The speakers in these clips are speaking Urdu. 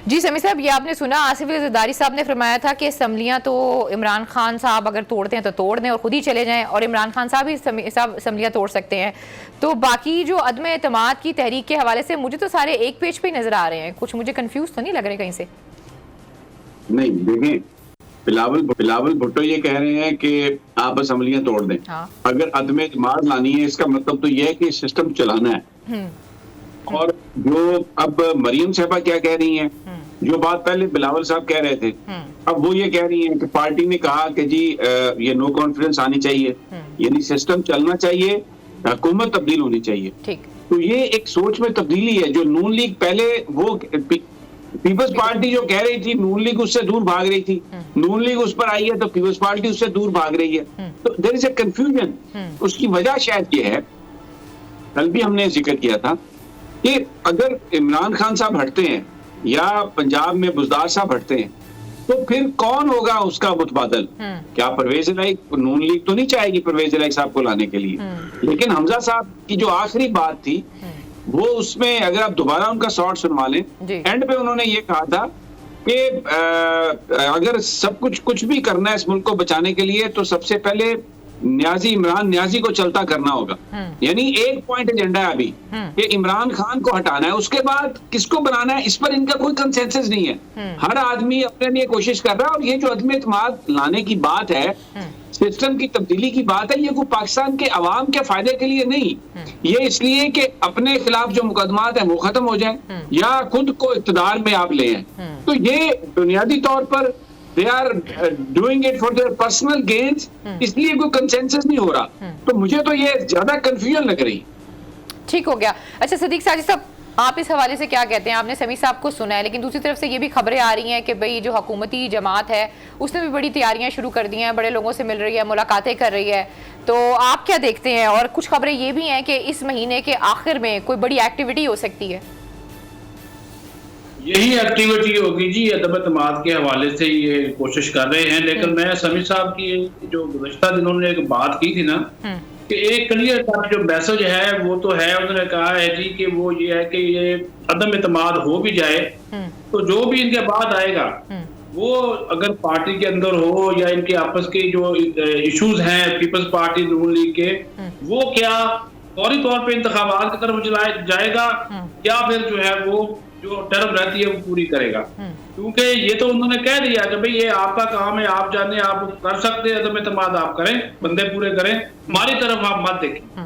جی سمیع صاحب، یہ آپ نے سنا آصف علی زرداری صاحب نے فرمایا تھا کہ اسمبلیاں تو عمران خان صاحب اگر توڑتے ہیں تو توڑ دیں اور خود ہی چلے جائیں، اور عمران خان صاحب ہی اسمبلیاں توڑ سکتے ہیں. تو باقی جو عدم اعتماد کی تحریک کے حوالے سے مجھے تو سارے ایک پیج پہ ہی نظر آ رہے ہیں. کچھ مجھے کنفیوز تو نہیں لگ رہے کہیں سے؟ نہیں دیکھیں، بلاول بھٹو یہ کہہ رہے ہیں کہ آپ اسمبلیاں توڑ دیں. اگر عدم اعتماد لانی ہے اس کا مطلب تو یہ ہے کہ سسٹم چلانا ہے. اور جو اب مریم صاحبہ کیا کہہ رہی ہیں، جو بات پہلے بلاول صاحب کہہ رہے تھے، اب وہ یہ کہہ رہی ہیں کہ پارٹی نے کہا کہ جی یہ نو کانفیڈنس آنی چاہیے، یعنی سسٹم چلنا چاہیے، حکومت تبدیل ہونی چاہیے. تو یہ ایک سوچ میں تبدیلی ہے. جو نون لیگ پہلے وہ پیپلز پارٹی جو کہہ رہی تھی نون لیگ اس سے دور بھاگ رہی تھی، نون لیگ اس پر آئی ہے تو پیپلز پارٹی اس سے دور بھاگ رہی ہے. تو دیر از اے کنفیوژن. اس کی وجہ شاید یہ ہے، کل بھی ہم نے ذکر کیا تھا کہ اگر عمران خان صاحب ہٹتے ہیں یا پنجاب میں بزدار صاحب ہٹتے ہیں تو پھر کون ہوگا اس کا متبادل؟ کیا پرویز الہی؟ نون لیگ تو نہیں چاہے گی پرویز الہی صاحب کو لانے کے لیے. لیکن حمزہ صاحب کی جو آخری بات تھی وہ اس میں اگر آپ دوبارہ ان کا شارٹ سنوا لیں، اینڈ پہ انہوں نے یہ کہا تھا کہ اگر سب کچھ بھی کرنا ہے اس ملک کو بچانے کے لیے تو سب سے پہلے عمران نیازی کو چلتا کرنا ہوگا. یعنی ایک پوائنٹ ایجنڈا ہے ابھی کہ عمران خان کو ہٹانا ہے، اس کے بعد کس کو بنانا ہے اس پر ان کا کوئی کنسنسس نہیں ہے. ہر آدمی اپنے لیے کوشش کر رہا ہے. اور یہ جو عدم اعتماد لانے کی بات ہے، سسٹم کی تبدیلی کی بات ہے، یہ کوئی پاکستان کے عوام کے فائدے کے لیے نہیں. یہ اس لیے کہ اپنے خلاف جو مقدمات ہیں وہ ختم ہو جائیں یا خود کو اقتدار میں آپ لے ہیں. تو یہ بنیادی طور پر they are doing it for their personal gains. اس لیے کوئی کنسنسس نہیں ہو رہا. تو مجھے تو یہ زیادہ کنفیوژن لگ رہی. ٹھیک ہو گیا. اچھا صدیق ساجد صاحب، آپ اس حوالے سے کیا کہتے ہیں؟ آپ نے سمیع صاحب کو سنا ہے، لیکن دوسری طرف سے یہ بھی خبریں آ رہی ہیں کہ بھئی جو حکومتی جماعت ہے اس نے بھی بڑی تیاریاں شروع کر دی ہیں، بڑے لوگوں سے مل رہی ہے، ملاقاتیں کر رہی ہے. تو آپ کیا دیکھتے ہیں؟ اور کچھ خبریں یہ بھی ہیں کہ اس مہینے کے آخر میں کوئی بڑی ایکٹیویٹی ہو سکتی ہے. یہی ایکٹیویٹی ہوگی جی، عدم اعتماد کے حوالے سے یہ کوشش کر رہے ہیں. لیکن میں سمیع صاحب کی جو گزشتہ دنوں نے ایک بات کی تھی نا کہ ایک کلیئر کٹ جو میسج ہے وہ تو ہے، انہوں نے کہا ہے جی کہ وہ یہ ہے کہ یہ عدم اعتماد ہو بھی جائے تو جو بھی ان کے بعد آئے گا وہ اگر پارٹی کے اندر ہو یا ان کے آپس کے جو ایشوز ہیں پیپلز پارٹی نون لیگ کے، وہ کیا فوری طور پہ انتخابات کی طرف جائے گا یا پھر جو ہے وہ جو ٹرم رہتی ہے وہ پوری کرے گا. کیونکہ یہ تو انہوں نے کہہ دیا کہ بھئی یہ آپ کا کام ہے، آپ جانے آپ کر سکتے ہیں، عدم اعتماد آپ کریں، بندے پورے کریں، ہماری طرف آپ مت دیکھیں.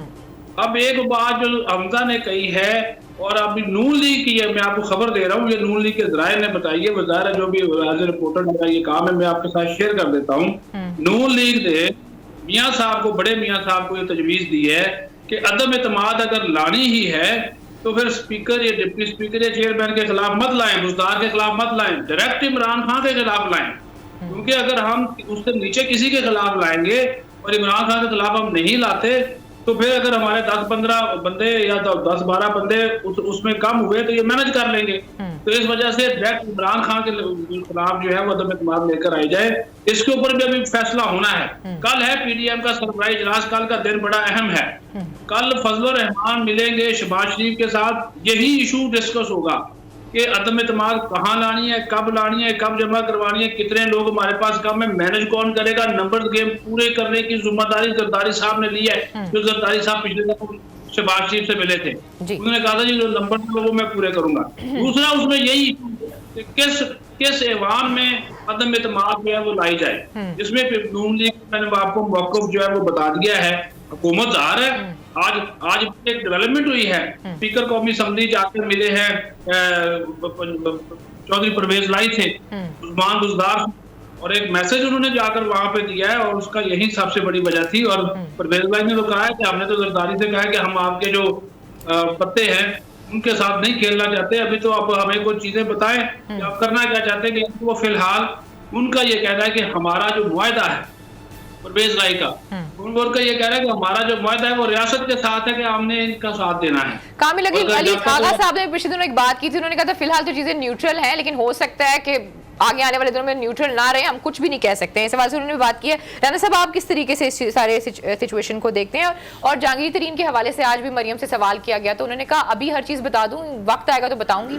اب ایک بات جو حمزہ نے کہی ہے اور اب نون لیگ کی ہے، میں آپ کو خبر دے رہا ہوں، یہ نون لیگ کے ذرائع نے بتائی ہے، وزارت جو بھی ایز اے رپورٹر کا یہ کام ہے میں آپ کے ساتھ شیئر کر دیتا ہوں. نون لیگ نے میاں صاحب کو، بڑے میاں صاحب کو یہ تجویز دی ہے کہ عدم اعتماد اگر لانی ہی ہے تو پھر اسپیکر یا ڈپٹی اسپیکر یا چیئرمین کے خلاف مت لائیں، بزدار کے خلاف مت لائیں، ڈائریکٹ عمران خان کے خلاف لائیں. کیونکہ اگر ہم اس سے نیچے کسی کے خلاف لائیں گے اور عمران خان کے خلاف ہم نہیں لاتے تو پھر اگر ہمارے 10-15 بندے یا 10-12 بندے اس میں کم ہوئے تو یہ مینج کر لیں گے. تو اس وجہ سے ڈائریکٹ عمران خان کے خلاف جو ہے وہ عدم اعتماد لے کر آئی جائے. اس کے اوپر بھی ابھی فیصلہ ہونا ہے. کل ہے پی ڈی ایم کا سربراہی اجلاس، کل کا دن بڑا اہم ہے. کل فضل الرحمان ملیں گے شہباز شریف کے ساتھ، یہی ایشو ڈسکس ہوگا کہ عدم اعتماد کہاں لانی ہے، کب لانی ہے، کب جمع کروانی ہے، کتنے لوگ ہمارے پاس کم ہے، مینج کون کرے گا. نمبر گیم پورے کرنے کی ذمہ داری زرداری صاحب نے لی ہے. جو زرداری صاحب پچھلے دفعہ شہباز شریف سے ملے تھے، انہوں نے کہا تھا جی جو نمبر وہ میں پورے کروں گا. دوسرا اس میں یہی کہ کس ایوان میں عدم اعتماد جو ہے وہ لائی جائے. اس میں نون لیگ میں نے آپ کو موقف جو ہے وہ بتا دیا ہے. حکومت ظاہر ہے آج ایک ڈیولپمنٹ ہوئی ہے. اسپیکر قومی اسمبلی جا کر ملے ہیں چودھری پرویز الہی تھے، عثمان بزدار، اور ایک میسج انہوں نے جا کر وہاں پہ دیا ہے اور اس کا یہی سب سے بڑی وجہ تھی. اور پرویز الہی نے تو کہا ہے کہ ہم نے تو زرداری سے کہا ہے کہ ہم آپ کے جو پتے ہیں ان کے ساتھ نہیں کھیلنا چاہتے، ابھی تو آپ ہمیں کوئی چیزیں بتائیں کہ آپ کرنا کیا چاہتے ہیں. کہ وہ فی الحال ان کا یہ کہنا ہے کہ ہمارا جو معاہدہ ہے پرویز الہی کا، ان کا یہ کہہ رہا ہے کہ ہمارا جو معاہدہ ہے وہ ریاست کے ساتھ ہے کہ ہم نے ان کا ساتھ دینا ہے. کامل علی آغا صاحب نے پچھلے دنوں ایک بات کی تھی، انہوں نے کہا تھا فی الحال تو چیزیں نیوٹرل ہیں لیکن ہو سکتا ہے کہ آگے آنے والے دنوں میں نیوٹرل نہ رہے، ہم کچھ بھی نہیں کہہ سکتے ہیں. اس حوالے سے انہوں نے بات کی ہے. رانا صاحب آپ کس طریقے سے سارے سچویشن کو دیکھتے ہیں؟ اور جہانگیر ترین کے حوالے سے آج بھی مریم سے سوال کیا گیا تو انہوں نے کہا ابھی ہر چیز بتا دوں، وقت آئے گا تو بتاؤں گی.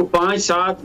5, 7,